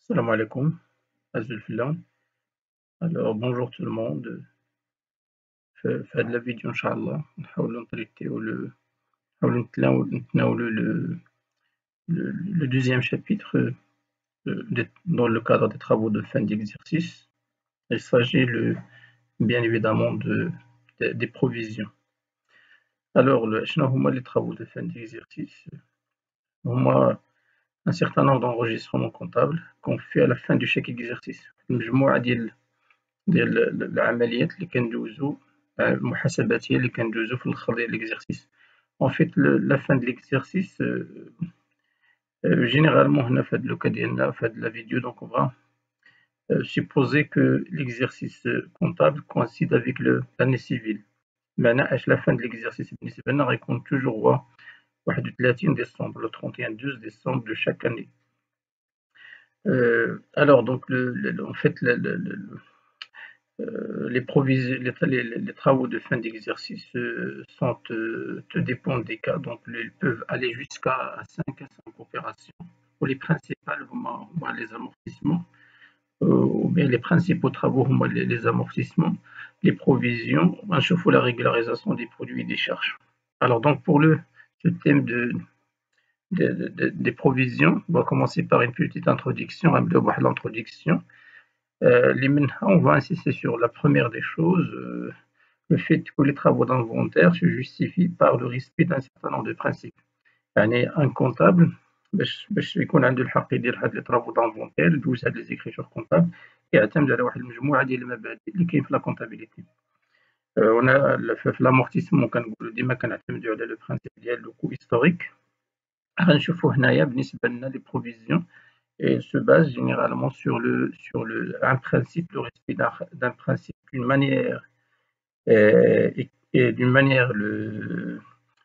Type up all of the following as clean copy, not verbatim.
Salam alaikum, Azul Fillah. Alors, bonjour tout le monde. في هذه الفيديو إن شاء الله نحاولوا نتريتيو نحاولوا نتناولوا le deuxième chapitre dans le cadre des travaux de fin d'exercice. Il s'agit bien évidemment des provisions. Alors, شنو هما les travaux de fin d'exercice؟ هما un certain nombre d'enregistrements comptables qu'on fait à la fin de chaque exercice. المجموعة ديال العمليات اللي كندوزو المحاسباتية اللي كندوزو في الآخر ديال l'exercice. En fait, la fin de l'exercice, généralement هنا في هاد لوكا ديالنا في هاد la vidéo, donc on va supposer que l'exercice comptable coïncide avec l'année civile. معنى اش la fin de l'exercice بالنسبة لنا غيكون toujours هو 31 décembre, le 31/12 décembre de chaque année. Alors donc en fait les travaux de fin d'exercice te dépendent des cas, donc ils peuvent aller jusqu'à 5 à 5 opérations. Pour les principales, les amortissements, ou bien les principaux travaux, les amortissements, les provisions, chauffe la régularisation des produits et des charges. Alors donc pour ce thème des provisions, on va commencer par une petite introduction, l'introduction. On va insister sur la première des choses, le fait que les travaux d'inventaire se justifient par le respect d'un certain nombre de principes. يعني un comptable باش يكون عنده الحق يدير هاد لي travaux d'inventaire يدوز هاد les écritures comptables يعتمد على واحد المجموعة ديال المبادئ اللي كاين في لا comptabilité. هنا في l'amortissement كنقولوا ديما كنعتمدوا على لو برانسيب ديال لو كو هيستوريك. غنشوفوا هنايا بالنسبة لنا لي بروفيزيون et se base généralement sur un principe, le respect d'un principe d'une manière et d'une manière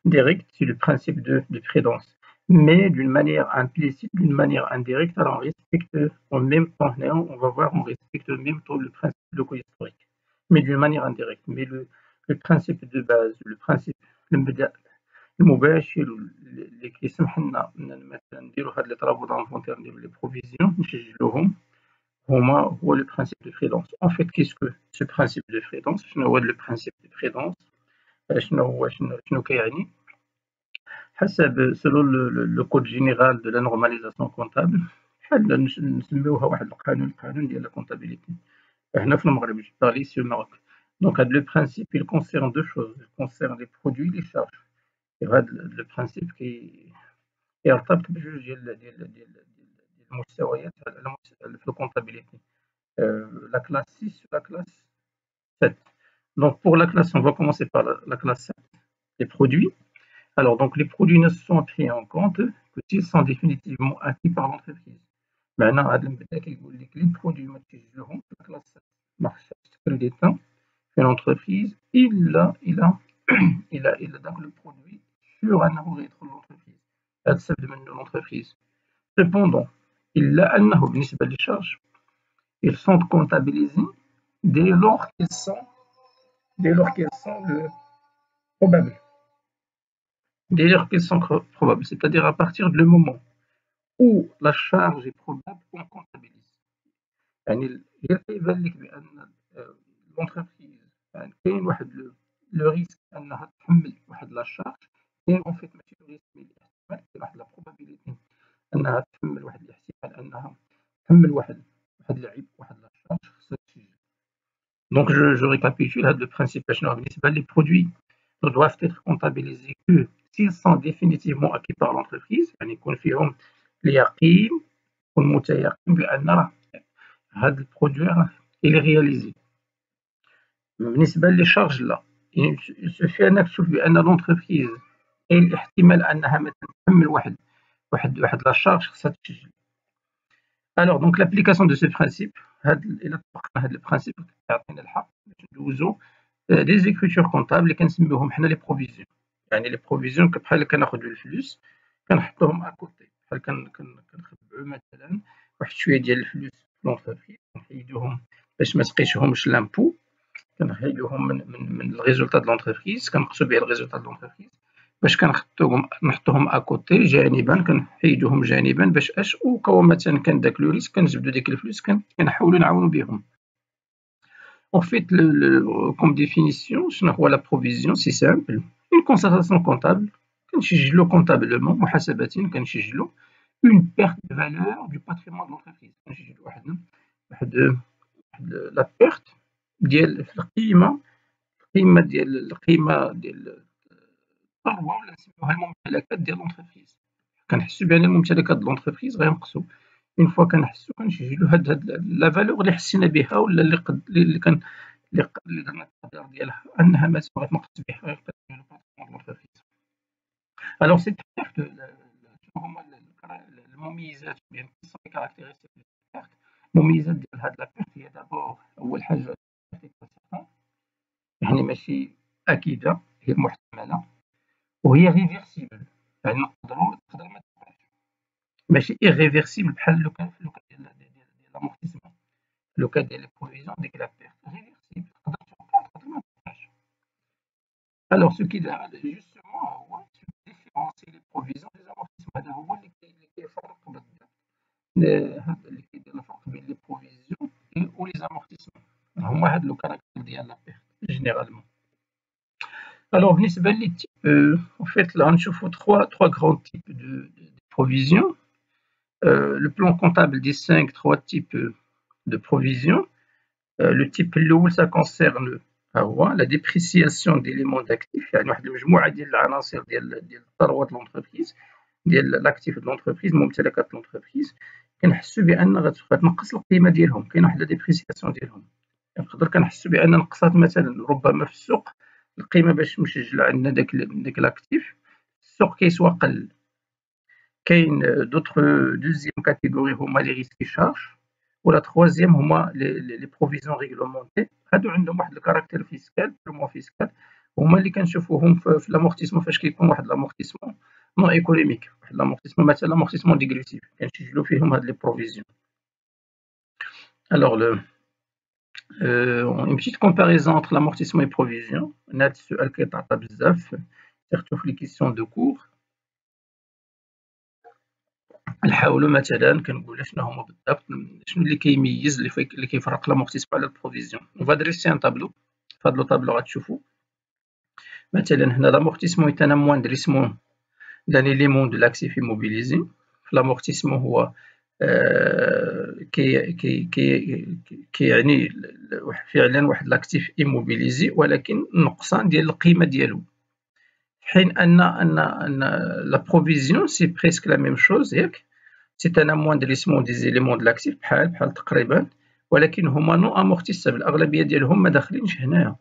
directe, c'est le principe de prudence. Mais d'une manière implicite, d'une manière indirecte, alors on respecte en même temps, on va voir, on respecte en même temps le principe loco-historique, mais d'une manière indirecte. Mais le principe de base, le principe المباشر اللي كيسمح لنا مثلا نديرو هاد لي طرافو دانفونتير نديرو لي بروفيزيون نسجلوهم هو لو برانسيب دو فريدونس. En fait, qu'est-ce que ce principe de fréquence؟ شنو هو le principe de fréquence؟ شنو كيعني؟ حسب selon le code général de la normalisation comptable بحال نسميوها واحد القانون ديال لا comptabilité هنا في المغرب جبالي سي المغرب. Donc le principe il concerne deux choses, il concerne les produits et les charges. وهذا لو برانسيب يرتبط بجوج ديال المستويات في الكونتابيليتي، la classe 6 et la classe 7. Donc pour la classe, on va commencer par la classe 7, les produits. Alors donc les produits ne sont pris en compte que s'ils sont définitivement acquis par l'entreprise. Maintenant, les produits matériels la classe 7 marche d'État في l'entreprise il a donc le produit sur un يدخل l'entreprise هذا استفد منه l'entreprise. Cependant إلا أنه بالنسبة للشارج ils sont comptabilisés dès lors qu'ils sont probables. Dès lors qu'ils sont probables, c'est-à-dire à partir du moment où la charge est probable, on comptabilise. يعني يبان لك بأن l'entreprise كاين واحد لو ريسك أنها تحمل واحد لا شارج، كاين اون فيت ماشي لو ريسك مي الاحتمال، كاين واحد لا بروبابيليتي أنها تحمل واحد الاحتمال أنها تحمل واحد العيب واحد لا شارج خصها تسجل. Donc je récapitule le principe les produits ne doivent être comptabilisés que s'ils sont définitivement acquis par l'entreprise, يعني يكون فيهم اليقين والمتيقن بأن هذا البرودوي il est réalisé. بالنسبة للشارج لا، il suffit أنك تشوف بأن l'entreprise كاين الاحتمال أنها مثلا تحمل واحد لا شارج خصها تسجل. Alors donc l'application de ce principe إلا طبقنا هذا البرانسيب كيعطينا الحق باش ندوزو des écritures comptables اللي كنسميوهم حنا لي بروفيزيون. يعني لي بروفيزيون بحال كناخذوا الفلوس كنحطوهم اكوتي، بحال كنخبعوا مثلا واحد شويه ديال الفلوس في لونتربريز كنحيدوهم باش ما تقيشهمش لامبو، كنحيدوهم من الريزولتا د لونتربريز، كنقصوا بها الريزولتا د لونتربريز باش نحطوهم اكوتي جانبا، كنحيدوهم جانبا باش وكو مثلا كان داك لو ريسك كنجبدو ديك الفلوس كنحاولو نعاونو بهم. En fait, comme définition, شنو هو la provision؟ c'est simple. Une constatation comptable كنسجلو comptablement محاسباتيا، كنسجلو une perte de valeur du patrimoine de l'entreprise. كنسجلو واحد la perte ديال القيمة ديال الثروة، ولا نسميوها الممتلكات ديال l'entreprise. كنحسو بأن الممتلكات ديال l'entreprise غينقصو. اون فوا كنحسو كنسجلو هاد لا فالور اللي حسينا بها، ولا اللي درنا التقدير ديالها انها مثلا غتنقص بها الوغ سي بيرت. شنو هما المميزات ديال الكاركتيرستيك ديال البيرت؟ المميزات ديال هاد لا بيرت هي دابور اول حاجه يعني ماشي اكيده، هي محتمله وهي ريفيرسيبل، يعني تقدر ما تبقاش، ماشي ايريفيرسيبل بحال لو كان ديال لامورتيسمون. لو كان ديال لي بروفيزيون ديك لا بيرت ريفيرسيبل، تقدر توقع تقدر ما توقعش. الوغ سو كي جوستومون هو ديفيرونسي لي بروفيزيون دي زامورتيسمون، هذا هو اللي كيفرق بالضبط، هذا اللي كيدير الفرق بين لي بروفيزيون و لي زامورتيسمون، هما هاد لو كاركتير ديال لا بيرت جينيرالمون. الوغ بالنسبه لي تيب en fait là نشوفو trois grands types de provisions. Le plan comptable des 3 types de provisions. Le type الأول ça concerne la dépréciation d'éléments d'actifs، يعني واحد المجموعة ديال العناصر ديال الثروة د l'entreprise، ديال لاكتيف د l'entreprise، ممتلكات l'entreprise، كنحسو بأن غتنقص القيمة ديالهم، كاينة واحد لا ديبريسياسيون ديالهم. نقدر كنحسو بأن نقصات مثلا ربما في السوق القيمة باش مسجلة عندنا داك لاكتيف، السوق كيسوا قل. كاين دوطخ دوزيام كاتيغوري هما لي ريسك شارج، ولا تخوازيام هما لي بروفيزيون ريغلومونتي. هادو عندهم واحد الكاركتير فيسكال بلومون فيسكال، هما اللي كنشوفوهم في لامورتيسمون فاش كيكون واحد لامورتيسمون نون ايكونوميك، واحد لامورتيسمون مثلا لامورتيسمون ديغريسيف كنسجلو فيهم هاد لي بروفيزيون. الوغ اون بيتيت كومباريزون انتر لامورتيسمون اي بروفيزيون. هاد السؤال كيتعطى بزاف سيرتو في لي كيسيون دو كور. نحاولوا مثلا كنقول شنو هما بالضبط، شنو اللي كيميز اللي كيفرق لامورتيسمون على البروفيزيون. فا دريسي ان طابلو، في هاد لو طابلو غتشوفوا مثلا هنا لامورتيسمون est un amoindrissement d'un élément de l'actif immobilisé. l'amortissement هو كيعني فعلا واحد لاكتيف ايموبيليزي ولكن نقصان ديال القيمه ديالو، في حين ان لا بروفيزيون سي بريسك لا ميم شوز، ياك سي ان امواندريسمون دي زيليمون د لاكتيف بحال تقريبا، ولكن هما نو امورتيسابل، الاغلبيه ديالهم ما داخلينش هنايا.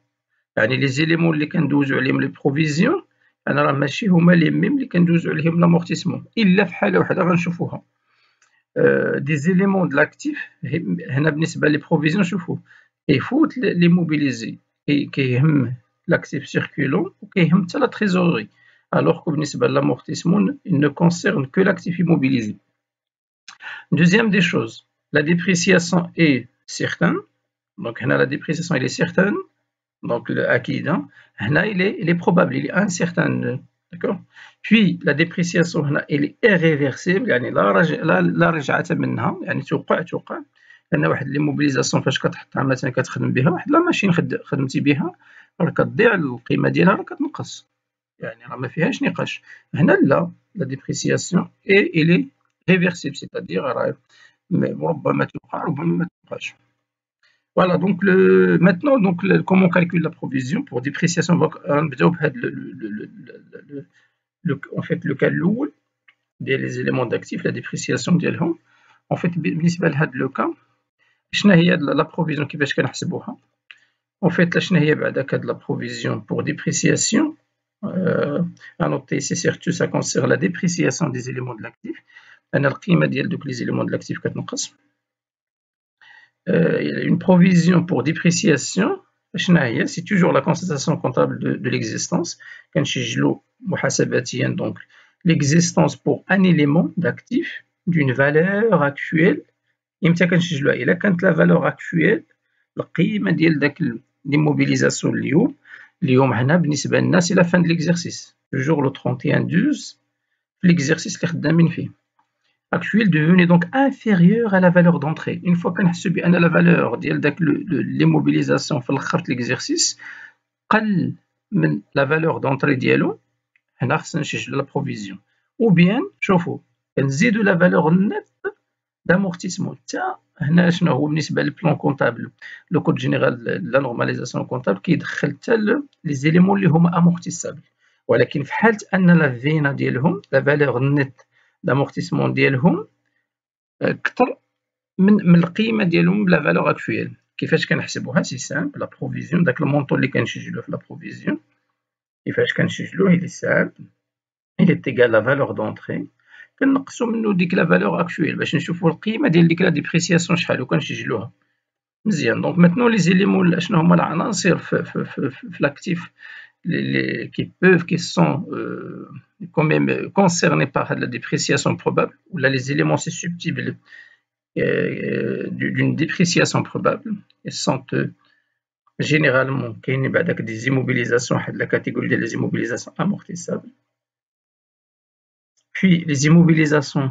يعني لي زيليمون اللي كندوزو عليهم لي بروفيزيون انا راه ماشي هما لي ميم اللي كندوزو عليهم لامورتيسمون، الا في حاله وحده غنشوفوها. دي زيليمون د لاكتيف هنا بالنسبه لي بروفيزيون شوفوا كيفوت لي موبيليزي، كيهم لاكتيف سيركولون وكيهم حتى لا تريزوري، الوغ كو بالنسبه لامورتيسمون il ne concerne que l'actif immobilisé. Deuxième des choses, la dépréciation est certaine. Donc هنا la dépréciation elle est certaine, donc acquise. هنا il est probable, il est incertain. D'accord. Puis la dépréciation هنا elle est irréversible، يعني لا رجعة منها، يعني توقع لأن واحد لي موبيليزاسيون فاش كتحطها مثلا كتخدم بها واحد لا ماشين خدمتي بها راه كتضيع القيمة ديالها، راه كتنقص، يعني راه ما فيهاش نقاش. هنا لا ديبريسياسيون elle est réversible، c'est-à-dire راه ربما توقع ربما ما توقعش. Voilà, donc maintenant, comment on calcule la provision pour dépréciation? En fait, le cas l'oul des éléments d'actifs, la dépréciation ديالهم. En fait, بالنسبة لهذا le cas, شنو هي la provision كيفاش كنحسبوها؟ En fait, شنو هي بعداك هاد la provision pour dépréciation? À noter, c'est surtout ça concerne la dépréciation des éléments de l'actif. أن القيمة ديال دوك les éléments de l'actif كتنقص. Une provision pour dépréciation, c'est toujours la constatation comptable de l'existence. Donc, l'existence pour un élément d'actif d'une valeur actuelle. Et là, quand la valeur actuelle, la قيمة ديال داك l'immobilisation اليوم اليوم هنا بالنسبة لنا سي لا فان دو ليكزارسيس toujours le 31/12 في l'exercice اللي خدامين فيه. actuel devenait donc inférieur à la valeur d'entrée. Une fois كنحسوا بأن la valeur ديال داك l'immobilisation في الآخر l'exercice قل من la valeur d'entrée ديالو، هنا خصنا نسجلوا la provision. ou bien شوفوا كنزيدوا la valeur nette d'amortissement. حتى هنا شنو هو بالنسبة للبلان كونطابل لو كود جينيرال لا نورماليزاسيون كونطابل كيدخل حتى لي زيليمون اللي هما امورتيسابل، ولكن في حالة أن لا فينا ديالهم لا فالور نيت دامورتيسمون ديالهم أكثر من القيمة ديالهم بلا فالور اكتويل. كيفاش كنحسبوها؟ سي سامبل. لا بروفيزيون داك المونطو اللي كنسجلوه في لا بروفيزيون كيفاش كنسجلوه؟ إلي سامبل إلي تيغال لا فالور دونطري كنقصو منو ديك لا فالور اكتويل باش نشوفو القيمة ديال ديك لا ديبريسياسيون شحال وكنسجلوها مزيان. دونك ماتنون لي زيليمون شنو هما العناصر في لاكتيف qui sont quand même concernés par la dépréciation probable, ou là les éléments susceptibles d'une dépréciation probable. Ils sont généralement des immobilisations, la catégorie des immobilisations amortissables. Puis les immobilisations,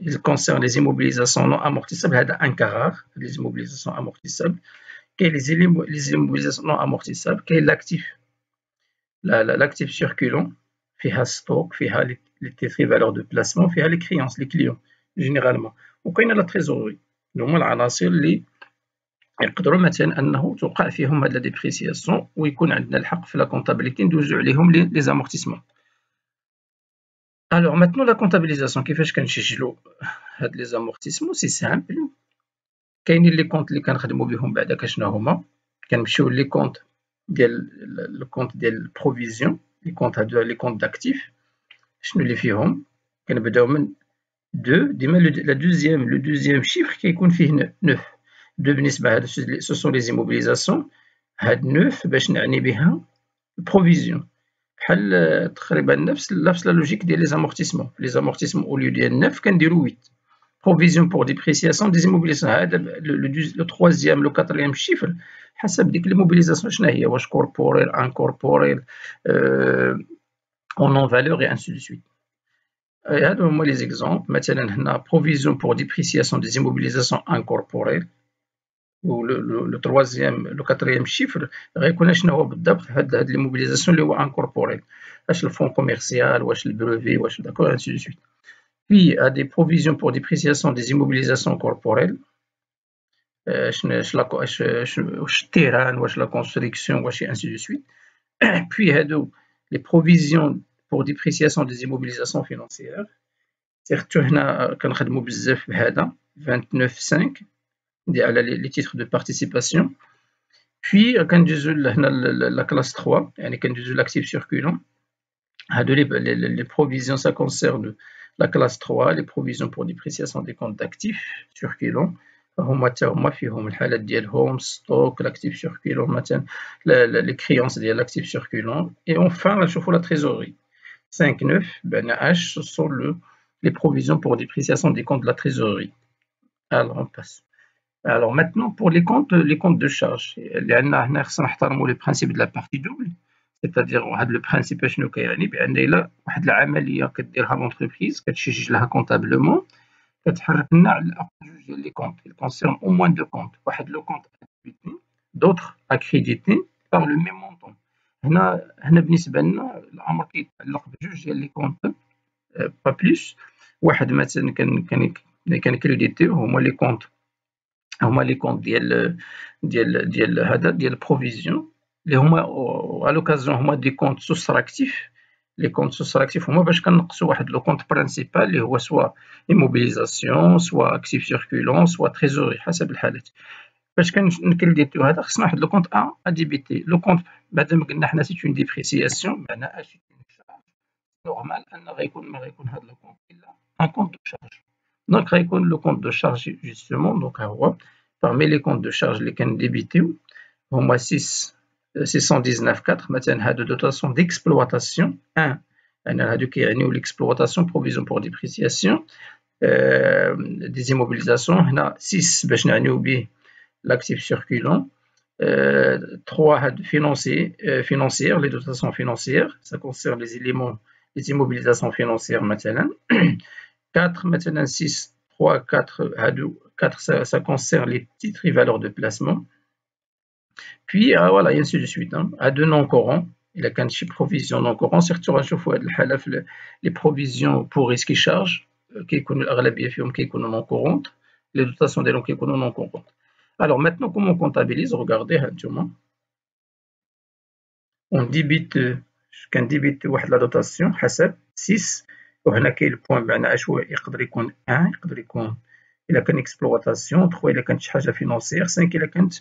ils concernent les immobilisations non amortissables, un cas rare, les immobilisations amortissables. Les immobilisations non amortissables, quel est l'actif? L'actif circulant, فيها stock, فيها les titres valeurs de placement, فيها les créances, les clients généralement. وكاينه لا تريزوري اللي هما العناصر اللي يقدروا مثلا انه توقع فيهم هاد لا ديبريسياسيون ويكون عندنا الحق في لا كونطابيليتي ندوزو عليهم لي زامورتيسمون. الوغ ماتنو لا كونطابيليزاسيون كيفاش كنسجلوا هاد لي زامورتيسمون؟ سي سامبل. كاينين لي كونط اللي كنخدموا بهم بعدا كشنو هما؟ كنمشيو لي كونط ديال لو كونط ديال البروفيزيون، لي كونط هادو لي كونط داكتيف. شنو اللي فيهم؟ كنبداو من 2 ديما لو دوزيام شيفر كيكون فيه 9. 2 بالنسبه هادو سو سون لي زيموبيليزاسيون. هاد 9 باش نعني بها البروفيزيون بحال تقريبا نفس لا لوجيك ديال لي زامورتيسمون. لي زامورتيسمون او ليو ديال 9 كنديرو 8. provision pour dépréciation des immobilisations. هذا لو troisième لو quatrième chiffre حسب ديك l'immobilisation شنو هي، واش corporel incorporel en non valeur et ainsi de suite. هادو هما لي زيكزامبل. مثلا هنا provision pour dépréciation des immobilisations incorporelles و لو troisième لو quatrième chiffre غيكون شنو هو بالضبط هاد l'immobilisation اللي هو incorporel، واش الفون كوميرسيال واش البروفي واش داكور ainsi de suite. Puis à des provisions pour dépréciation des immobilisations corporelles, التيران واش لا construction واش ainsi de suite. Puis هادو les provisions pour dépréciation des immobilisations financières. Surtout هنا كنخدموا بزاف بهذا 29/5 ديال les titres de participation. Puis كندوزو هنا la classe 3 يعني كندوزو l'actif circulant. هادو les provisions ça concerne la classe 3, les provisions pour dépréciation des comptes d'actifs circulants. هما فيهم الحالات ديالهم stock, l'actif circulant, مثلا les créances ديال l'actif circulant. Et enfin نشوفوا la trésorerie 5/9 ben H, ce sont les provisions pour dépréciation des comptes de la trésorerie. Alors on passe. Alors maintenant pour les comptes de charge, لأن خصنا نحترموا les principes de la partie double. c'est-à-dire هاد لو برينسيپ شنو كيعني؟ بان الا واحد العمليه كديرها لونتربريز كتسجل لها كونطابلومون كتحرك لنا على الاقل جوج ديال لي كونط كونسيرن او موان دو كونط، واحد لو كونط اديبيتي دوطخ اكريديتي بار لو ميم مونطون. هنا بالنسبه لنا الامر كيتعلق بجوج ديال لي كونط با بلوس. واحد مثلا كنكريديتيو هما لي كونط ديال هذا ديال البروفيزيون اللي هما à l'occasion هما دي كونط سوستراكتيف. لي كونط سوستراكتيف هما باش كنقصوا واحد لو كونط برينسيبال اللي هو سوا immobilisation سوا actif circulant سوا تريزوري حسب الحالات. باش كنكريديتيو هذا خصنا واحد لو كونط ا ديبيتي. لو كونط بعدما قلنا حنا سي اون ديبريسياسيون معناها سي اون شارج نورمال ان ما غيكون هذا لو كونط الا ان كونط دو شارج. دونك غيكون لو كونط دو شارج جوستومون. دونك ها هو parmi les comptes de charge اللي كنديبيتيو هما 619/4 مثلا هادو دوتاسيون ديكسبلواتاسيون 1 يعني هادو كيعنيو ليكسبلواتاسيون بروفيزيون بور ديبريسياسيون دي زيموبيليزاسيون. هنا 6 باش نعنيو به لاكتيف سيركولون 3 financières, les dotations financières, ça concerne les éléments, les immobilisations financières مثلا. 4 maintenant 6 3 4 ça concerne les titres et valeurs de placement. Puis voilà et ainsi de suite hein. À de non courants il a كان شي provision non courant surtout غنشوفوا هاد الحالة في les provisions pour risque et charge كيكونوا الأغلبية فيهم كيكونوا non courantes, les dotations ديالهم كيكونوا non courantes. Alors maintenant comment on comptabilise, regardez هانتوما on débite كنديبيت واحد لا دوتاسيون حسب 6 وهنا كاين البوان بمعنى عشوائي يقدر يكون 1 يقدر يكون إلا كان اكسبلواتاسيون 3 إلا كانت شي حاجة فينونسيير 5 إلا كانت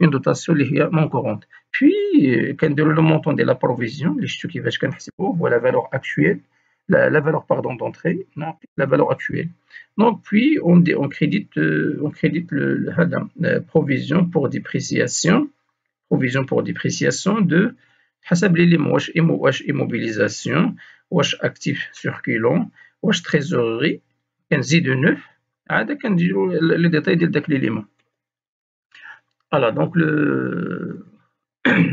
اون دوتاسيون اللي هي نون كورونت. بوي كنديرو لو مونطون ديال لا بروفيزيون اللي شفتو كيفاش كنحسبوه هو لا فالور اكtuelle la valeur pardon d'entrée non la valeur actuelle. Donc puis on crédite la provision pour dépréciation de حسب l'élément واش immobilisation واش actif circulant واش trésorerie كنزيدو 9 عاد كنديرو لي ديتاي ديال داك ليليمون. Voilà donc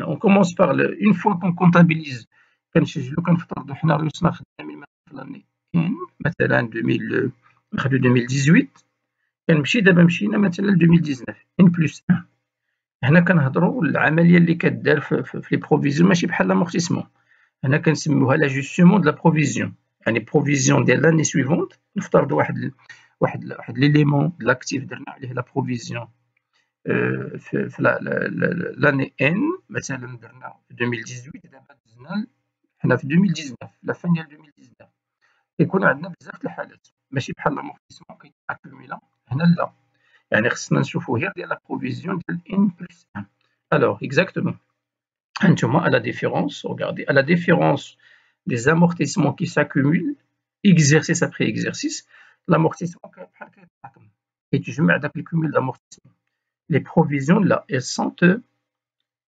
on commence par une fois qu'on comptabilise كنسجلو كنفترضو حنا ريوسنا خدامين مثلا مثلا 2018 كنمشي دابا مشينا مثلا ل 2019 ان بلس 1 هنا كنهضروا العمليه اللي كدار في لي بروفيزيون ماشي بحال لامورتيسمون. هنا كنسميوها لاجوستمون د لا بروفيزيون يعني بروفيزيون ديال لاني سويفونت نفترضوا واحد ليليمون د لاكتيف درنا عليه لا بروفيزيون في لاني ان مثلا درنا في 2018 دابا دزنا حنا في 2019 لا فان ديال 2019 كيكونوا عندنا بزاف د الحالات ماشي بحال لامورتيسمون كيتاكوميلا هنا لا يعني خصنا نشوفوا غير ديال لا بروفيزيون ديال ان بلس 1. Alors exactement هانتوما à la différence regardez à la différence des amortissements qui s'accumulent exercice après exercice l'amortissement بحال كيتراكم كيتجمع داك الكوميل d'amortissement. Les provisions là elles sont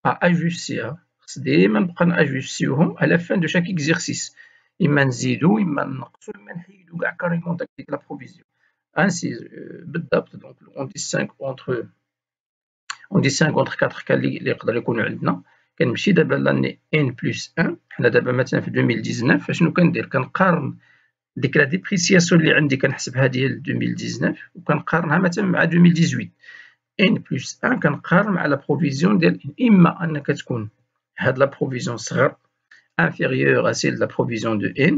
à ajuster خص ديما نبقى ناجوستيوهم à la fin de chaque exercice اما نزيدو اما نقصو اما نحيدو كاع كاريمون داك لا بروفيزيون. Ainsi بالضبط donc on distingue entre 4 cas اللي يقدر يكونوا عندنا. كنمشي دابا لاني ان بلس 1 حنا دابا مثلا في 2019 شنو كندير كنقارن ديك لا ديبريسياسيون اللي عندي كنحسبها ديال 2019 وكنقارنها مثلا مع 2018 ان بلس 1 كنقارن مع لا بروفيزيون ديال اما انك تكون هاد لا بروفيزيون صغر inférieure à celle de la provision de n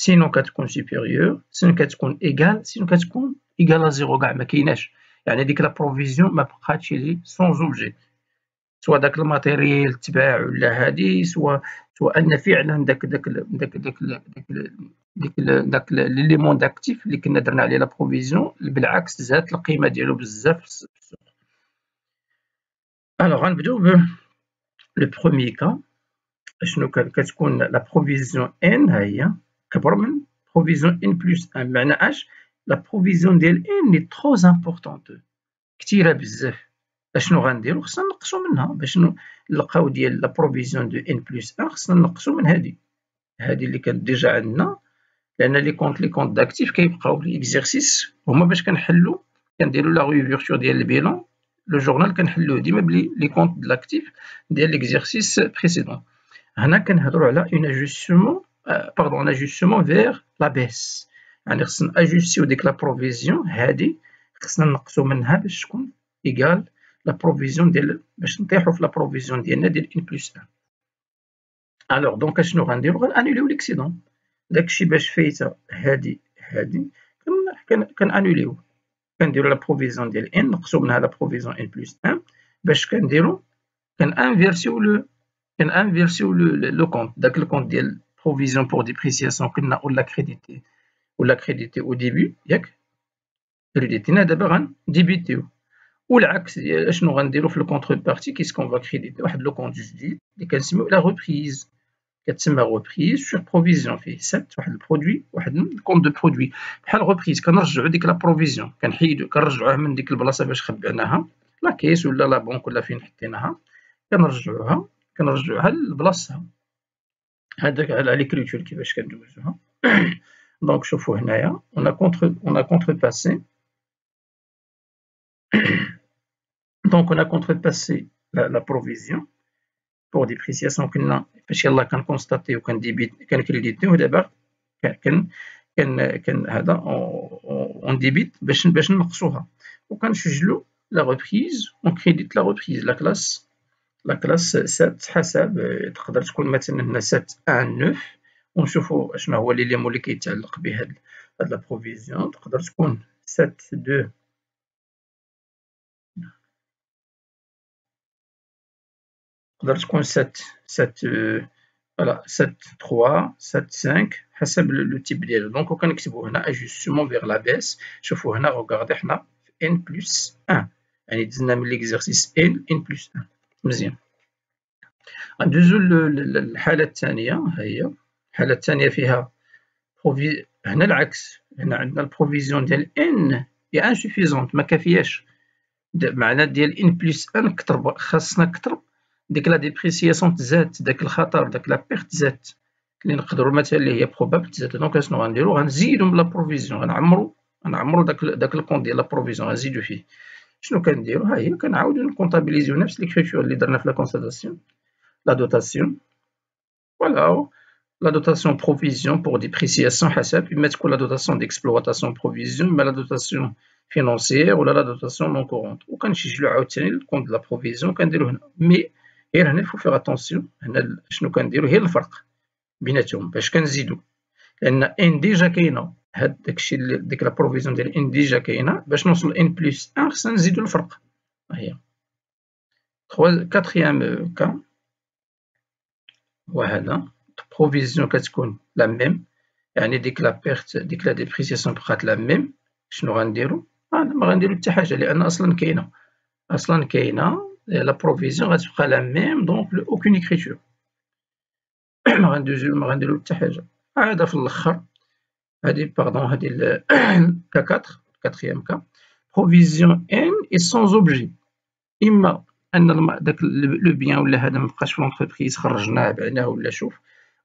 sinon كتكون supérieure sinon كتكون égal sinon كتكون égal à 0 كاع ما كايناش يعني ديك لا بروفيزيون ما بقاتش لي سون اوبجي سواء داك الماتيريال تباع ولا هادي سواء ان فعلا داك ليليمون داكتيف اللي كنا درنا عليه لا بروفيزيون بالعكس زادت القيمه ديالو بزاف في السوق. الوغ غنبداو ب لو بروميي كا شنو كتكون لا بروفيزيون ان ها هي كبر من بروفيزيون ان بلس 1 بمعنى اش لا بروفيزيون ديال ان لي ترو امبورطونط كثيره بزاف. اشنو غنديرو خصنا نقصو منها باش نلقاو ديال لا بروفيزيون دو ان بلس 1 خصنا نقصو من هادي اللي كانت ديجا عندنا لان لي كونط داكتيف كيبقاو لي اكزرسيس هما باش كنحلو كنديرو لا ريفيرتور ديال البيلون لو جورنال كنحلوه ديما بلي لي كونط د لاكتيف ديال ليكزرسيس بريسيدون. هنا كنهضروا على اون اجوستمون فيغ لا بيس يعني خصنا اجوستيو ديك لا بروفيزيون هادي خصنا نقصو منها باش تكون ايكال لا بروفيزيون ديال باش نطيحو في لا بروفيزيون ديالنا ديال ان بلس 1. الوغ دونك اشنو غنديرو غنانوليو ليكسيدون داكشي باش فايته هادي كنانوليو كنديرو لا بروفيزيون ديال ان نقصو منها لا بروفيزيون ان بلس 1 باش كنديرو كنانفيرسيو لو كونت داك الكونت ديال provision pour dépréciation كنا ولا كريديتي او ديبي ياك كريديتينا دابا غنديبيتيو والعكس ديال اشنو غنديرو في الكونتر بارتي كيسكون فا كريديتي واحد لو كونت جديد اللي كنسميو لا ريبريز كتسمى ريبريز سور بروفيزيون فيه سات واحد البرودوي واحد الكونت دو برودوي بحال ريبريز كنرجعو ديك لا بروفيزيون كنحيدو كنرجعوها من ديك البلاصه باش خبعناها لا كيس ولا لا بونك ولا فين حطيناها كنرجعوها لبلاصتها. هذاك على ليكريتور كيفاش كندوزوها. دونك شوفوا هنايا on a contrepassé donc on a contrepassé la provision pour dépréciation كنا فاش يلاه كنكونستاتيو كنكريديتيو دابا كان هذا اون ديبيت باش نقصوها وكنسجلوا لا ريبريز اون كريديت لا ريبريز لا كلاس 7 حسب تقدر تكون مثلا هنا 7 1 9 ونشوفوا شنو هو ليليمون اللي كيتعلق بهاد لا بروفيزيون تقدر تكون 7 2 تقدر تكون 7 فوالا 7 3 7 5 حسب لو تيب ديالو دونك وكنكتبوا هنا اجوستمون فيغ لا بيس شوفوا هنا روغاردي حنا في ان بلس 1 يعني دزنا من ليكزارسيس ان بلس 1 مزيان غندوزو للحالة الثانية ها هي الحالة الثانية فيها هنا العكس هنا عندنا البروفيزيون ديال ان هي انسوفيزونت ما كافياش معنى ديال ان بلس 1 كثر خاصنا كثر ديك لا ديبريسياسيون تزاد داك الخطر داك لا بيرت تزاد اللي نقدروا مثلا اللي هي بروبابل تزاد دونك شنو غنديروا غنزيدو من لا بروفيزيون غنعمرو داك الكونط ديال لا بروفيزيون غنزيدو فيه شنو كنديرو ها هي كنعاودو نكونطابيليزيو نفس ليكريتور اللي درنا في لا كونستاتاسيون لا دوتاسيون فوالا لا دوتاسيون بروفيزيون بور ديبريسياسيون حسب اما تكون لا دوتاسيون ديكسبلواتاسيون بروفيزيون اما لا دوتاسيون فينونسيير ولا لا دوتاسيون نون كورونت وكنسجلو عاوتاني الكونط لا بروفيزيون كنديرو هنا مي غير هنا الفو فيغ اتونسيون هنا شنو كنديرو هي الفرق بيناتهم باش كنزيدو لان ان ديجا كاينه هاد داكشي اللي ديك لا بروفيزيون ديال ان ديجا كاينه باش نوصل ان بلس 1 خصنا نزيدو الفرق ها هي كاتريام كا وهذا بروفيزيون كتكون لا ميم يعني ديك لا بيرت ديك لا ديبريسياسيون بقات لا ميم شنو غنديرو ما غنديرو حتى حاجه لان اصلا كاينه لا بروفيزيون غتبقى لا ميم دونك اوكين اكريتور ما غنديرو حتى حاجه هذا في الاخر هادي باردون هادي كا 4 كاتريام كا بروفيزيون ان اي سون اوبجي اما ان داك لو بيان ولا هذا مابقاش في لونتربريز خرجناه بعناه ولا شوف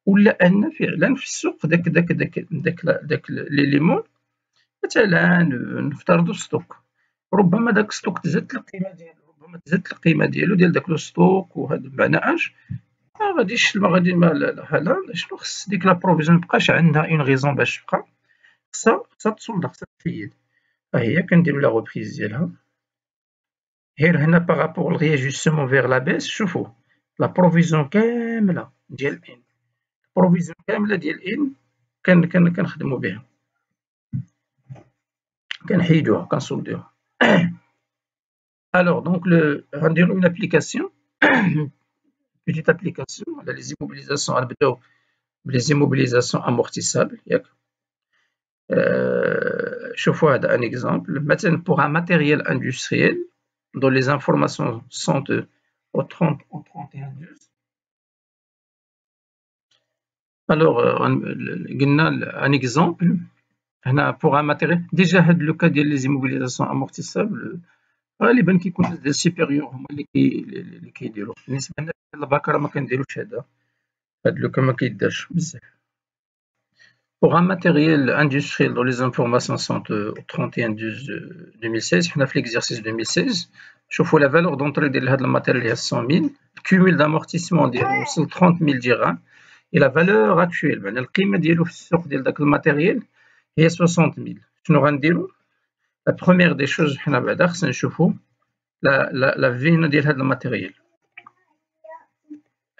ولا ان فعلا في السوق داك ليليمون مثلا نفترضوا ستوك ربما داك ستوك تزادت القيمه ديالو ديال داك لو ستوك وهذا بمعنى اش ما غاديش لا شنو خص ديك لا بروفيزيون مابقاش عندها اون غيزون باش تبقى خصها تصلح خصها تفيد ها هي كنديرو لا ريبريز ديالها غير هنا بارابور لغياجوستمون فيغ لا بيس شوفوا لا بروفيزيون كامله ديال ان بروفيزيون كامله ديال ان كنخدموا بها كنحيدوها كنصولدوها alors donc غنديرو une application petite application على les immobilisations غنبداو بلي immobilisations amortissables ياك شوفوا هذا un exemple مثلا pour un matériel industriel dont les informations sont au 31/12 alors قلنا un exemple هنا pour un matériel déjà هاد لو كا ديال les immobilisations amortissables غالبا كيكون دي سوبيريور هما اللي كيديروا بالنسبه لنا الباكا ما كنديروش هاد لو كا ما كيدارش بزاف pour un matériel industriel dont les informations sont au 31/12/2016 حنا في l'exercice 2016 شوفوا la valeur d'entrée ديال هاد الماتيريال هي 100,000 الكوميل d'amortissement ديالو وصل 30,000 درهم et la valeur actuelle معنى القيمه ديالو في السوق ديال داك الماتيريال هي 60,000 شنو غنديرو la première des choses حنا بعدا خصنا نشوفوا la vine ديال هاد الماتيريال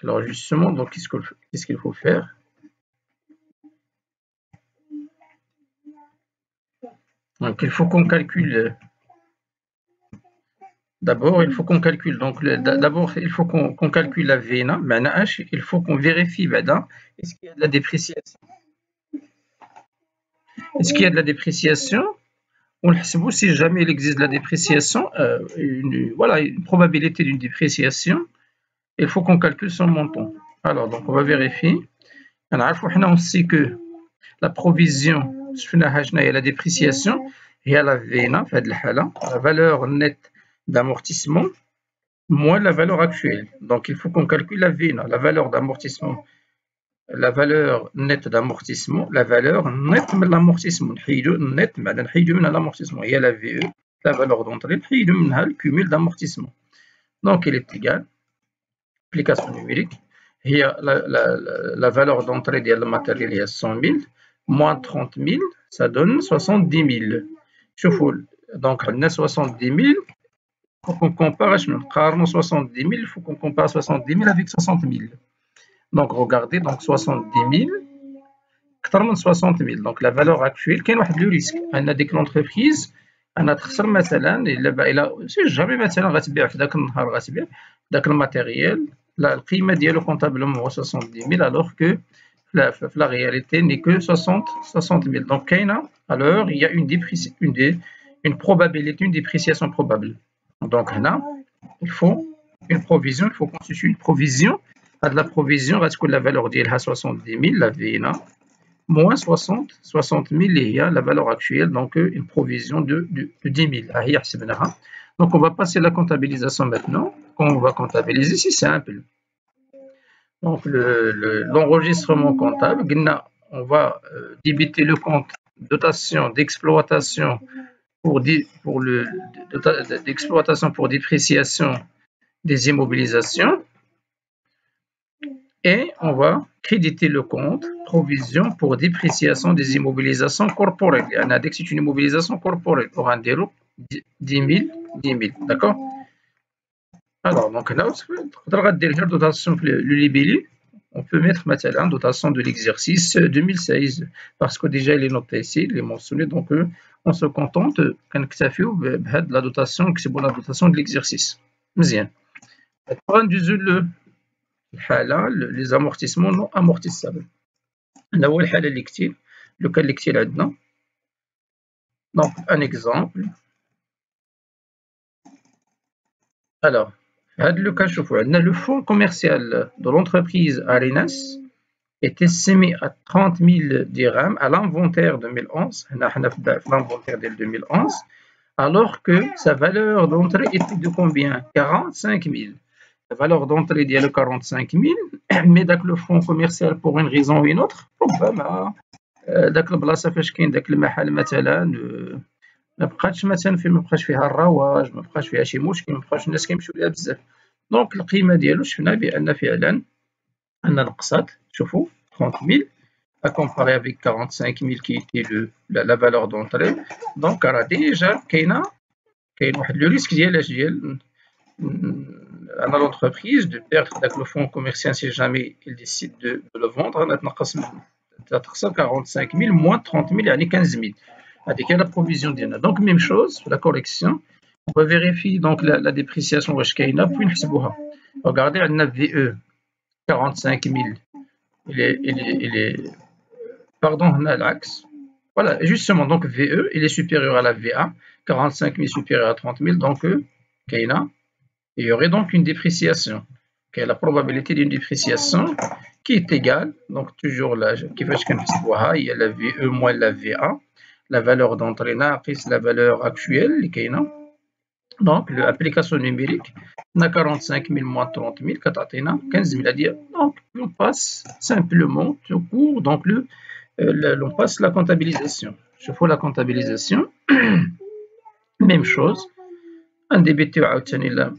alors justement donc qu'est-ce qu'il faut faire donc il faut qu'on calcule d'abord il faut qu'on calcule donc d'abord il faut qu'on calcule la vine معنى اش il faut qu'on vérifie بعدا est-ce qu'il y a de la dépréciation est-ce qu'il y a de la dépréciation ونحسبوا si jamais il existe de la dépréciation voilà une probabilité d'une dépréciation il faut qu'on calcule son montant alors donc on va vérifier نعرفوا حنا on sait que la provision شفناها شنو هي la dépréciation هي la VNA في هذه الحاله la valeur nette d'amortissement moins la valeur actuelle donc il faut qu'on calcule la VNA la valeur d'amortissement la valeur nette d'amortissement la valeur nette من l'amortissement نحيدو النت بعدا نحيدو منها l'amortissement هي la VE la valeur d'entrée نحيدو منها le cumul d'amortissement Donc il est égal, application numérique, la valeur d'entrée du matériel est 100 000, moins 30 000, ça donne 70 000. Donc on a 70 000, il faut qu'on compare, 70 000, il faut qu'on compare 70 000 avec 60 000. Donc regardez, donc 70 000, 60 000. Donc la valeur actuelle, quel est le risque? On a dit que l'entreprise, انا تخسر مثلا الا سي جامي مثلا غتبيع في ذاك النهار غتبيع ذاك الماتيريال القيمه ديالو كونطابلومون هو 70 000 alors que في la réalité n'est que 60 000. Donc كاينه alors il y a une probabilité, une dépréciation probable. Donc هنا il faut une provision, il faut constituer une provision. هاد la provision غتكون la valeur ديالها 70 000 لا فينا moins 60 000 il y a la valeur actuelle, donc une provision de 10 000. Donc on va passer la comptabilisation maintenant. On va comptabiliser, c'est simple. Donc l'enregistrement comptable, on va débiter le compte dotation d'exploitation pour dépréciation des immobilisations. Et on va créditer le compte provision pour dépréciation des immobilisations corporelles. C'est une immobilisation corporelle pour un déroul 10 000, d'accord? Alors, donc là, dotation le libellé, on peut mettre maintenant dotation de l'exercice 2016 parce que déjà il est noté ici, il est mentionné, donc on se contente quand ça fait la dotation, que c'est bon la dotation de l'exercice. Bien. Les amortissements non amortissables. Le cas اللي كتير عندنا. Donc un exemple. Alors, le cas le fonds commercial de l'entreprise Arinas est estimé à 30 000 dirhams à l'inventaire 2011. L'inventaire de 2011, alors que sa valeur d'entrée était de combien? 45 000. La valeur d'entrée est de 45 000, mais le fonds commercial pour une raison ou une autre, ربما داك البلاصه فاش كاين داك المحل مثلا ما بقاش فيها الرواج، ما بقاش فيها شي مشكل، ما بقاش الناس كيمشيو ليها بزاف. دونك القيمه ديالو شفنا بان فعلا ان نقصات. شوفوا 30 000 à comparer avec 45 000 qui était la valeur d'entrée. Donc راه ديجا كاين واحد لو ريسك ديال l'entreprise de perdre le fonds commercial si jamais il décide de le vendre. On a 45 000 moins 30 000, il y a 15 000. Avec la provision d'INA. Donc même chose, la correction. On va vérifier donc la dépréciation puis regardez, on a VE 45 000. Il est pardon, on a l'axe. Voilà, justement, donc VE, il est supérieur à la VA, 45 000 supérieur à 30 000, donc Kaina. Il y aurait donc une dépréciation. La probabilité d'une dépréciation qui est égale, donc toujours là, il y a la VE moins la VA, la valeur d'entrée plus la valeur actuelle, donc l'application numérique, on a 45 000 moins 30 000, 15 000. Donc on passe simplement au cours, donc on passe la comptabilisation. Je fais la comptabilisation, même chose, un débité à obtenir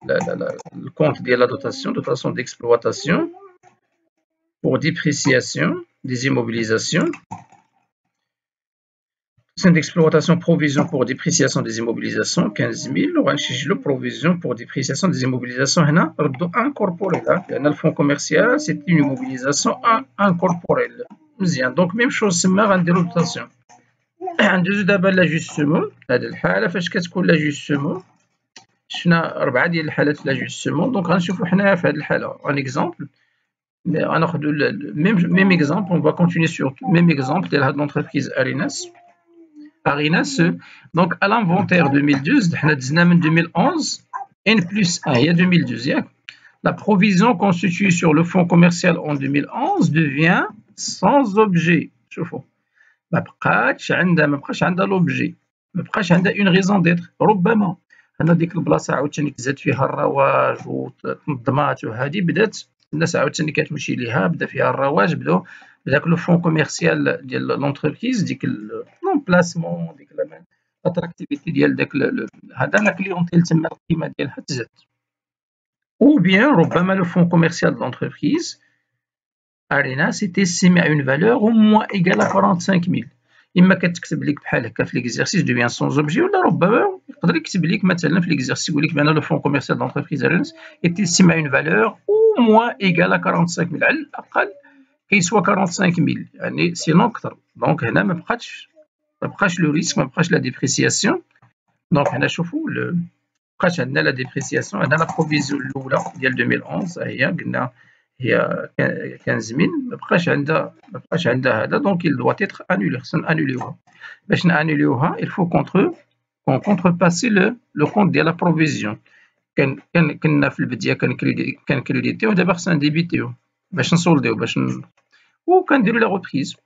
le compte de la dotation d'exploitation pour dépréciation des immobilisations. Dotation d'exploitation provision pour dépréciation des immobilisations 15 000. On va provision pour dépréciation des immobilisations incorporées. Le fonds commercial, c'est une immobilisation incorporelle. Donc même chose, c'est ma dotation. ندوزو دابا لاجوستمون. هذه الحاله فاش كتكون لاجوستمون شفنا 4 ديال الحالات لاجوستمون. دونك غنشوفو حنايا في هذه الحاله ان اكزامبل غناخذ ميم اكزامبل. اون فا كونتيني سور ميم اكزامبل ديال هاد لونتربريز Arinas. Donc à l'inventaire 2012 حنا دزنا من 2011 n plus 1 هي 2012 ياك. La provision constituée sur le fonds commercial en 2011 devient sans objet. شوفوا ما بقاش عندها لوبجي، ما بقاش عندها اون ريزون ديتر. ربما انا ديك البلاصه عاوتاني تزاد فيها الرواج وتنظمات وهذه بدات الناس عاوتاني كتمشي ليها، بدا فيها الرواج، بداو بداك لو فون كوميرسيال ديال لونتربريز، ديك لومبلاسمون، ديك لاتراكتيفيتي ديال داك هذا لا كليونتيل تما القيمه ديالها تزاد. ou bien ربما le fonds commercial de l'entreprise Arena s'est estimé à une valeur au moins égale à 45 000. إما كتكتب لك بحال هكا في l'exercice devient sans objet ولا ربما يقدر يكتب لك مثلا في l'exercice يقول لك بأن le fonds commercial de l'entreprise Arena est estimé à une valeur au moins égale à 45 000 على الأقل كيسوى 45 000 يعني سينون أكثر. دونك هنا ما بقاش لو ريسك ما بقاش لا ديبريسياسيون. دونك هنا شوفوا بقاش عندنا لا ديبريسياسيون. عندنا لا بروفيزيون الأولى ديال 2011 هي قلنا هي 15000 ما بقاش عندها هذا. دونك il doit être annulé. خصنا نانوليوها. باش نانوليوها il faut contrepasser le compte ديال لا بروفيزيون. كنا في البداية كنكريديتيو ودابا خصنا نديبيتيو باش نسولديو باش وكنديرو لا ريبريز.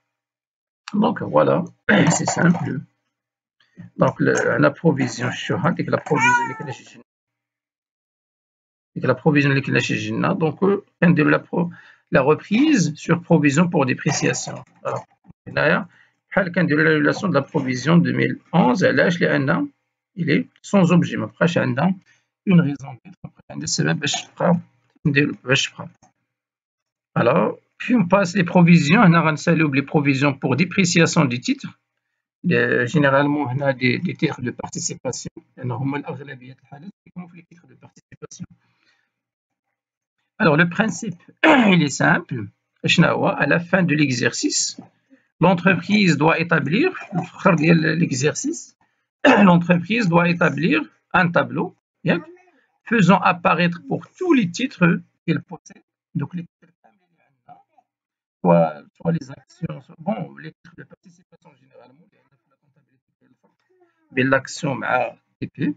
دونك فوالا سي سامبل. دونك عندنا بروفيزيون شفتوها ديك لا بروفيزيون اللي كنا شي جينا. دونك كنديرو لا ريبريز سور بروفيزيون بور ديبريسياسيون. هنايا بحال كنديرو لانولاسيون د لا بروفيزيون 2011. علاش؟ لأن il est sans objet. ما بقاش عندنا une raison d'être. عندنا السبب باش تبقى. Alors, puis on passe les provisions. هنا غنساليو بلي provisions pour dépreciation du titre. Généralement هنا des titres de participation لأن هما الأغلبية الحالات كيكونوا في les titres de participation. Alors le principe il est simple. شنو هو؟ à la fin de l'exercice l'entreprise doit établir في الآخر ديال l'exercice l'entreprise doit établir un tableau faisant apparaître pour tous les titres qu'elle possède. Donc les titres soit les actions, bon les titres de participation généralement l'action مع TP في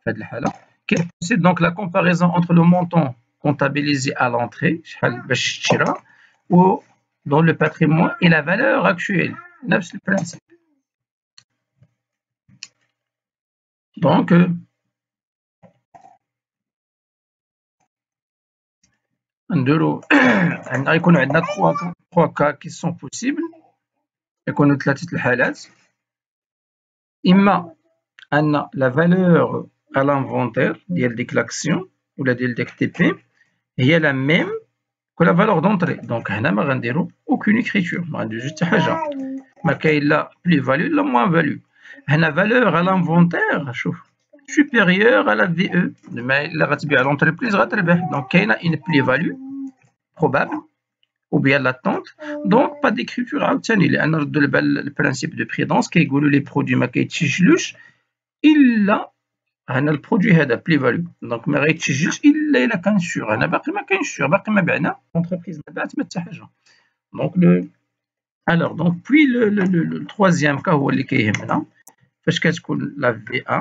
هذه الحالة qu'elle possède. Donc la comparaison entre le montant comptabilisé à l'entrée شحال باش تشرى ou dans le patrimoine et la valeur actuelle. نفس البرانسيب. Donc نديرو غيكونوا عندنا 3 cas qui sont possibles. يكونوا 3 الحالات. إما أن la valeur à l'inventaire ديال ديك l'action ولا ديال ديك TP هي la même que la valeur d'entrée. Donc هنا ما غنديرو aucune écriture. ما غنديرو حتى حاجة. ما كاين لا plus value لا moins value. هنا valeur à l'inventaire شوف supérieure à la VE. إلا غتبيع l'entreprise غتربح. Donc كاينة une plus-value probable ou bien latente. Donc pas d'écriture عاوتاني لأن ردوا البال البرانسيب دو بريدونس كيقولوا لي برودوي ما كيتسجلوش إلا هنا البرودوي هذا بلي-value. دونك ما غيتسجلش إلا كان سور. هنا باقي ما كاينش سور باقي ما بعنا l'entreprise ما باعت ما حتى حاجة. دونك alors donc puis le troisième cas هو اللي كيهمنا فاش كتكون لا VA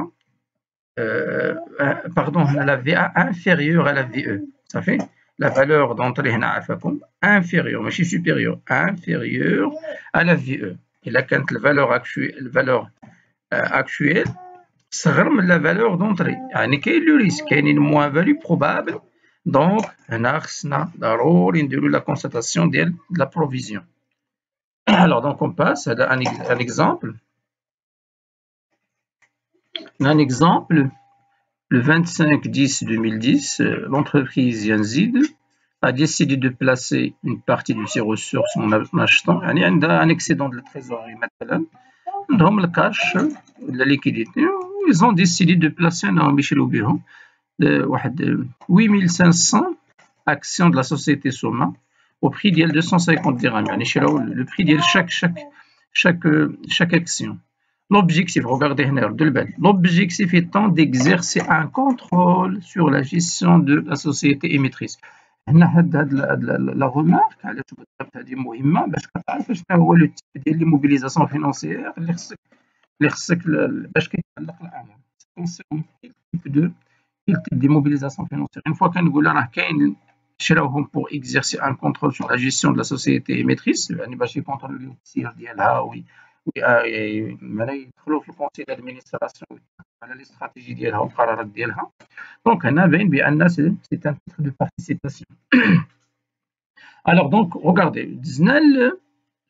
pardon la VA inférieure à la VE. Ça fait la valeur d'entrée هنا عافاكم inférieure ماشي supérieure inférieure à la VE. إلا كانت الفالور actuelle صغر من la valeur d'entrée يعني كاين لو ريسك كاينين moins value probable. دونك هنا خصنا ضروري نديرو لا constatation ديال la provision. Alors donc on passe à un exemple. Un exemple, le 25/10/2010, l'entreprise Yanzid a décidé de placer une partie de ses ressources en achetant un excédent de la trésorerie مثلا عندهم الكاش ولا ليكيديتي. ils ont décidé de placer انهم يشريو بهم واحد 8500 actions de la société Soma au prix ديال 250 dirhams. يعني شراو le prix ديال chaque action. L'objectif, regardez l'objectif étant d'exercer un contrôle sur la gestion de la société émettrice. هنا la remarque علاش هذه مهمة باش كتعرف شنو هو لو تيب ديال لي موبيليزاسيون فينانسيير اللي خصك باش كيتعلق الأمر. quel type de mobilisation financière. Une fois كنقول راه كاين شراوهم pour exercer un contrôle sur la gestion de la société émettrice يعني باش يكونتروليو التسيير ديالها يدخلوا في الكونسي دادمينستراسيون على لي استراتيجي ديالها والقرارات ديالها. دونك هنا باين بان سي ان تيتر دو بارتيسيباسيون. Alors donc regardez دزنا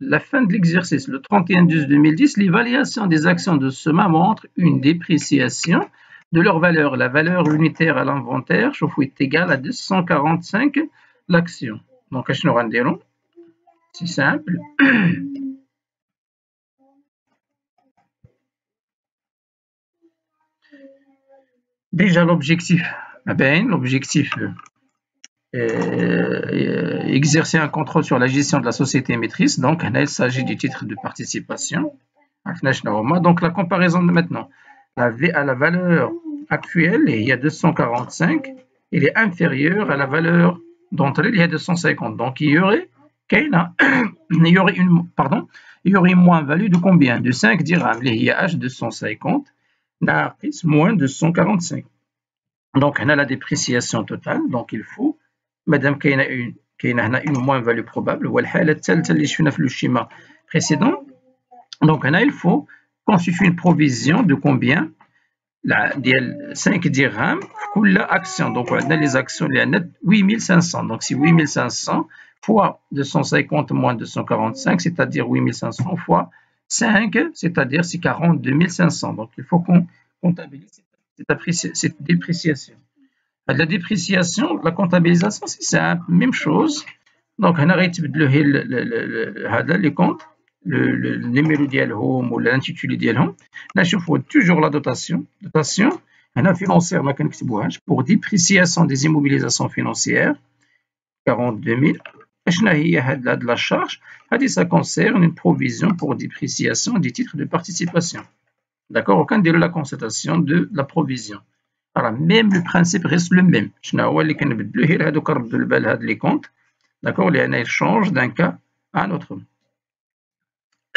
la fin de l'exercice le 31/12/2010 l'évaluation des actions de Soma montre une dépréciation de leur valeur. La valeur unitaire à l'inventaire est égale à 245 l'action. Donc, c'est simple. Déjà, l'objectif, exercer un contrôle sur la gestion de la société émettrice. Donc, il s'agit du titre de participation. Donc, la comparaison de maintenant. La valeur actuelle, il y a 245, il est inférieur à la valeur d'entrée, il y a 250. Donc, il y aurait une moins-value de combien? De 5 dirhams. Il y a H250, moins 245. Donc, on a la dépréciation totale. Donc, il faut, madame, qu'il y a une moins-value probable. Le schéma précédent. Donc, il faut constituer une provision de combien? 5 dirhams pour l'action. Donc, on a les actions, il y a 8500. Donc, c'est 8500 fois 250 moins 245, c'est-à-dire 8500 fois 5, c'est-à-dire c'est 42 500. Donc, il faut qu'on comptabilise cette dépréciation. La dépréciation, la comptabilisation, c'est simple, même chose. Donc, on arrête les comptes, le numéro ديالهم ou l'intitulé ديالهم. نشوفوا toujours la dotation. Dotation, on a financière, ما كنكتبوهاش pour dépréciation des immobilisations financières 42 000. شنو هي هاد la charge? Ça concerne une provision pour dépréciation des titres de participation. D'accord? Aucun de la constatation de la provision. Alors, même le principe reste le même. شنو اللي كنبدلو غير هادو كنردو البال هاد لي كونت. D'accord? Il change d'un cas à un autre.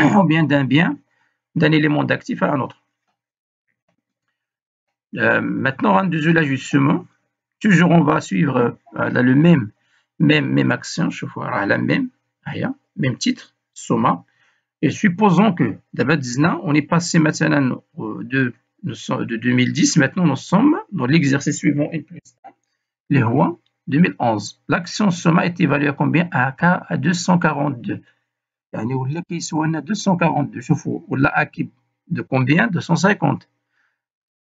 Ou bien d'un élément d'actif à un autre. Maintenant, on a l'ajustement. Toujours, on va suivre le même action. Je vois la même titre, Soma. Et supposons que, d'abord, on est passé maintenant de 2010. Maintenant, nous sommes dans l'exercice suivant, les rois 2011. L'action Soma est évaluée à combien? À 242. يعني ولا كيسوى لنا 242. شوفوا ولا اكيب de combien? 250.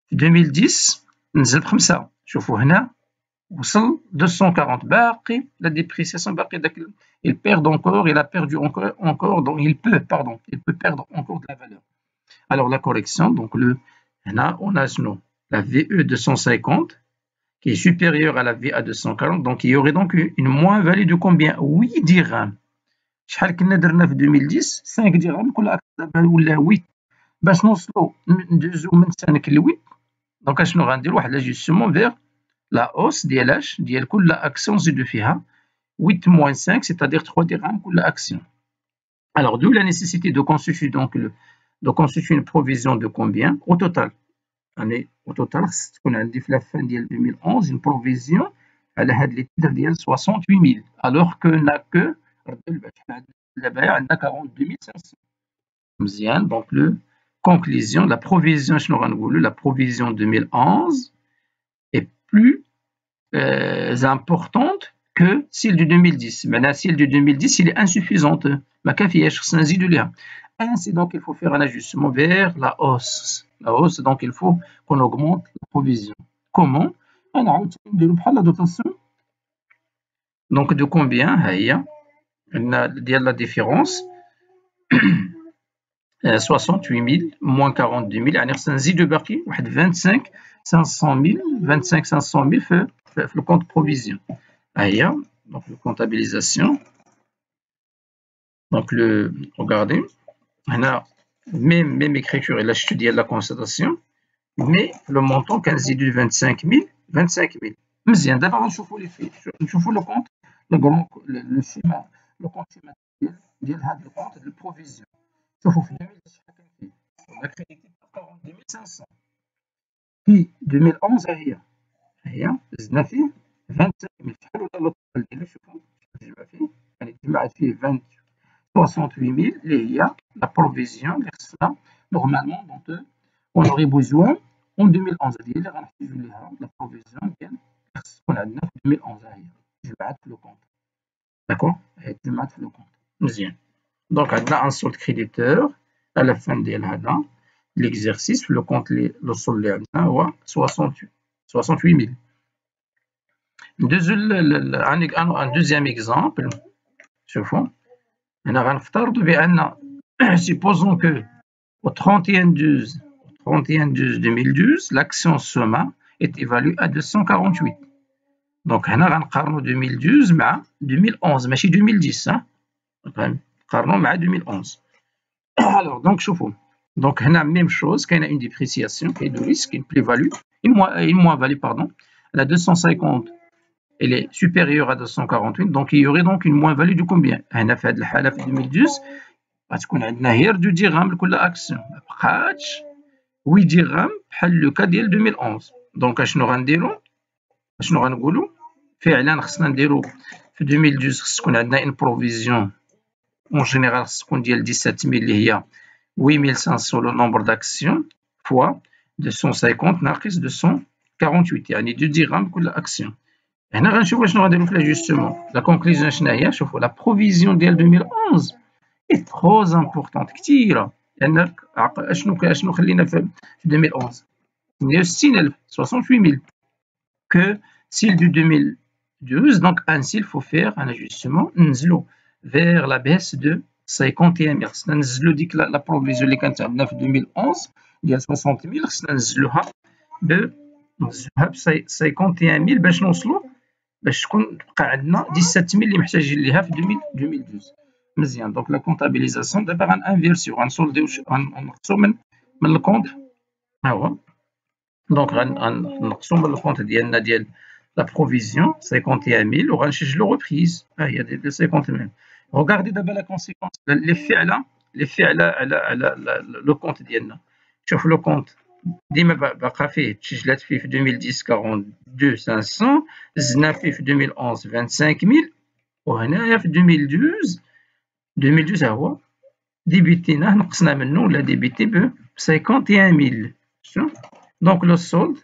في 2010 نزل ب5. شوفوا هنا وصل 240. باقي la dépréciation باقي داك il perd encore, il a perdu encore donc il peut perdre encore de la valeur. Alors la correction, donc هنا on a la VE 250 qui est supérieure à la VA 240, donc il y aurait donc une moins-value de combien? 8 dirhams. شحال كنا درنا في 2010 5 درهم كل اكثر ولا 8 باش نوصلوا ندوزو من 5 ل 8. دونك اشنو غندير؟ واحد لاجوستمون فيغ لا اوس ديال اش ديال كل اكسيون نزيدو فيها 8 moins 5 c'est-à-dire 3 dirhams كل action. Alors d'où la nécessité de constituer une provision de combien au total. Au total تكون عندي في la fin ديال 2011 une provision على هاد لي تيتر ديال 68000 alors que n'a que دابا عندنا 42500 مزيان. دونك لو conclusion la provision شنو غنقولوا la provision 2011 est plus importante que celle de 2010. معناها celle de 2010 il est insuffisante ما كافياش خصنا نزيدوا ليها. Ainsi donc il faut faire un ajustement vers la hausse donc il faut qu'on augmente la provision. Comment? انا عاوتاني نديرو بحال la dotation. Donc de combien? ها هي ديال la différence 68000 moins 42000 يعني خصنا نزيدو باقي واحد 25500 في le compte provision. ها هي donc le comptabilisation. Donc regardez هنا même écriture et l'acheteur ديال la constatation mais le montant كنزيدو 25000 مزيان. دابا غنشوفوا لي فيه نشوفوا لو كونت le schéma le compte schématique ديال هاد le compte de provision. شوفوا في 2010 شحال كان فيه on a crédité 42500 في 2011 ها هي زدنا فيه 25000 شحال ولا التوتال ديالو. شوفوا تجمع فيه يعني تجمعت فيه 68000 اللي هي la provision اللي خصنا normalement donc on aurait besoin en 2011 هذه اللي غنحتاجو ليها la provision ديال خص تكون عندنا في 2011 ها هي تجمعت في لو كونت. داكور هي تجمعت في لو كونت مزيان. دونك عندنا ان سولد كريديتور على fin ديال هذا l'exercice le compte le solde اللي عندنا هو 68000. un deuxième exemple. شوفوا هنا غنفترضوا بأن supposons que au 31/12/2012 l'action SOMA est évaluée à 248. donc هنا غنقارنوا 2012 مع 2011 ماشي 2010 غنقارنوا مع 2011. alors donc شوفوا donc هنا même chose كاينه une dépréciation كاين du risque une plus-value une moins-value pardon. La 250 elle est supérieure à 248 donc il y aurait donc une moins-value de combien هنا في هذه الحاله في 2012 غتكون عندنا غير 2 درهم لكل اكسيون ما بقاتش 8 درهم بحال لو كا ديال 2011. دونك اشنو غنديرو اشنو غنقولوا فعلا خصنا نديرو في 2012 خص تكون عندنا ان بروفيزيون اون جينيرال خص تكون ديال 17000 اللي هي 8500 لو نومبر داكسيون فوا 250 ناقص 248 يعني 2 درهم كل اكسيون. هنا غنشوفوا شنو غنديروا في لاجوستمون. لا كونكلوزيون شنو هي؟ شوفوا لا بروفيزيون ديال 2011 اي ترو امبورطونط كثيره لان اشنو خلينا في 2011 68000 68000 que celle du 2012 donc ainsi il faut faire un ajustement ننزلوا vers la baisse de 51000 خصنا ننزلوا ديك لا بروفيزيون اللي كانت عندنا في 2011 ديال 60000 خصنا ننزلوها ب 51000 باش نوصلوا باش تكون تبقى عندنا 17000 اللي محتاجين ليها في 2012 مزيان. دونك لا كونطابيليزاسيون دابا غانانفيرسيو غنسولديو غنقصو من الكونت ها هو. دونك غنقصو من الكونت ديالنا ديال لا بروفيزيون 51000 وغنسجلو ريبريز ها هي ديال 50000. روغاردي دابا لا كونسيكونس لي على لو كونت ديالنا. شوف لو كونت ديما باقا فيه تسجلات فيه في 2010 42500 زدنا فيه في 2011 25000 وهنايا في 2012 ها هو ديبيتيناه نقصنا منه ولا ديبيتي ب 51000. دونك لو سولد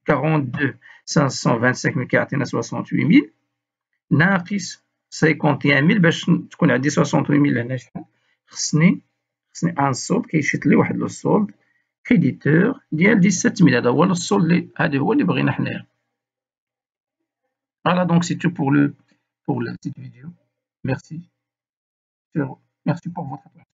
42525 كيعطينا 68000 ناقص 51000 باش تكون عندي 68000 هنا شحال خصني ان سولد كيشيط لي واحد لو سولد كريديتور ديال 17000 هذا هو السولد هذا هو اللي بغينا حنايا. Voilà donc c'est tout pour la petite vidéo. Merci pour votre attention.